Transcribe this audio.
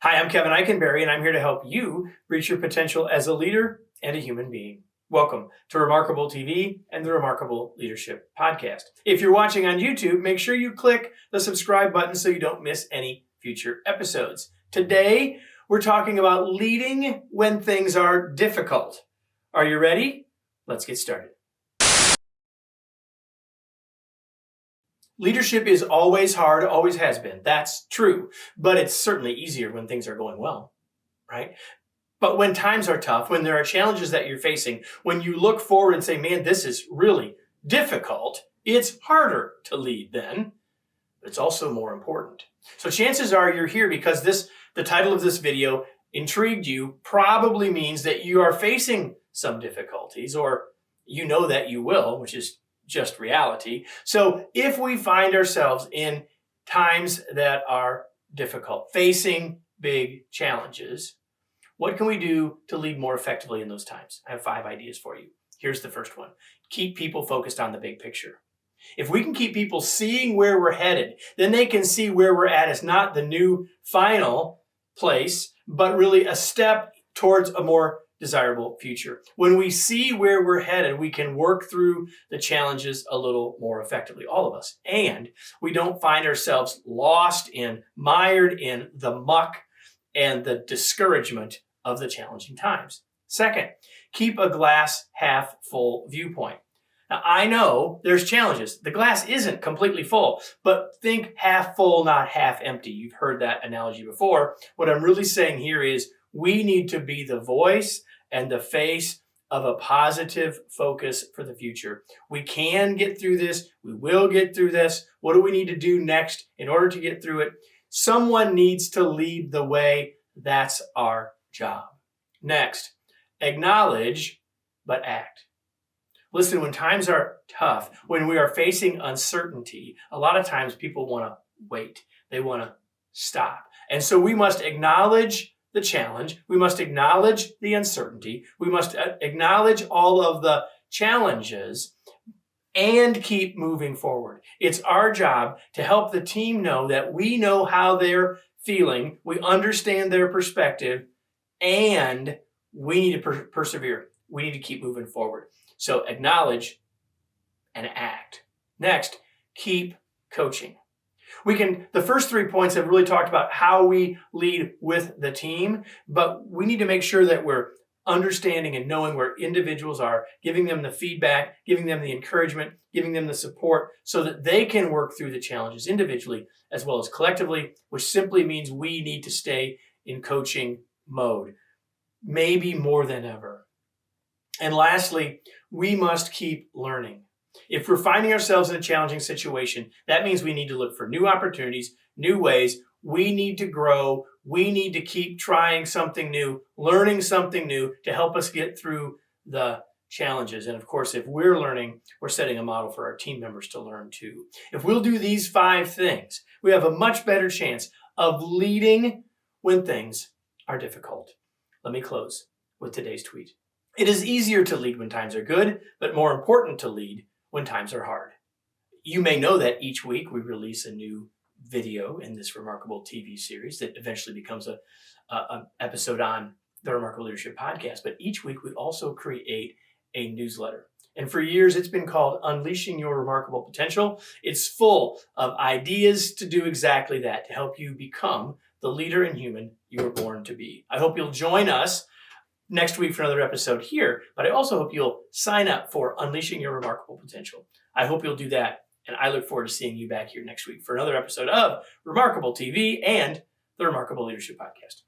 Hi, I'm Kevin Eikenberry, and I'm here to help you reach your potential as a leader and a human being. Welcome to Remarkable TV and the Remarkable Leadership Podcast. If you're watching on YouTube, make sure you click the subscribe button so you don't miss any future episodes. Today, we're talking about leading when things are difficult. Are you ready? Let's get started. Leadership is always hard, always has been. That's true. But it's certainly easier when things are going well, right? But when times are tough, when there are challenges that you're facing, when you look forward and say, man, this is really difficult, it's harder to lead then, but it's also more important. So chances are you're here because the title of this video intrigued you, probably means that you are facing some difficulties, or you know that you will, which is just reality. So if we find ourselves in times that are difficult, facing big challenges, what can we do to lead more effectively in those times? I have 5 ideas for you. Here's the first one. Keep people focused on the big picture. If we can keep people seeing where we're headed, then they can see where we're at as not the new final place, but really a step towards a more desirable future. When we see where we're headed, we can work through the challenges a little more effectively, all of us. And we don't find ourselves mired in the muck and the discouragement of the challenging times. Second, keep a glass half full viewpoint. Now, I know there's challenges. The glass isn't completely full, but think half full, not half empty. You've heard that analogy before. What I'm really saying here is we need to be the voice and the face of a positive focus for the future. We can get through this. We will get through this. What do we need to do next in order to get through it? Someone needs to lead the way. That's our job. Next, acknowledge, but act. Listen, when times are tough, when we are facing uncertainty, a lot of times people want to wait. They want to stop. And so we must acknowledge the challenge. We must acknowledge the uncertainty. We must acknowledge all of the challenges and keep moving forward. It's our job to help the team know that we know how they're feeling, we understand their perspective, and we need to persevere. We need to keep moving forward. So acknowledge and act. Next, keep coaching. The first 3 points have really talked about how we lead with the team, but we need to make sure that we're understanding and knowing where individuals are, giving them the feedback, giving them the encouragement, giving them the support so that they can work through the challenges individually as well as collectively, which simply means we need to stay in coaching mode, maybe more than ever. And lastly, we must keep learning. If we're finding ourselves in a challenging situation, that means we need to look for new opportunities, new ways. We need to grow. We need to keep trying something new, learning something new to help us get through the challenges. And of course, if we're learning, we're setting a model for our team members to learn too. If we'll do these 5 things, we have a much better chance of leading when things are difficult. Let me close with today's tweet. It is easier to lead when times are good, but more important to lead when times are hard. You may know that each week we release a new video in this Remarkable TV series that eventually becomes an episode on the Remarkable Leadership Podcast. But each week we also create a newsletter. And for years it's been called Unleashing Your Remarkable Potential. It's full of ideas to do exactly that, to help you become the leader and human you were born to be. I hope you'll join us next week for another episode here, but I also hope you'll sign up for Unleashing Your Remarkable Potential. I hope you'll do that, and I look forward to seeing you back here next week for another episode of Remarkable TV and the Remarkable Leadership Podcast.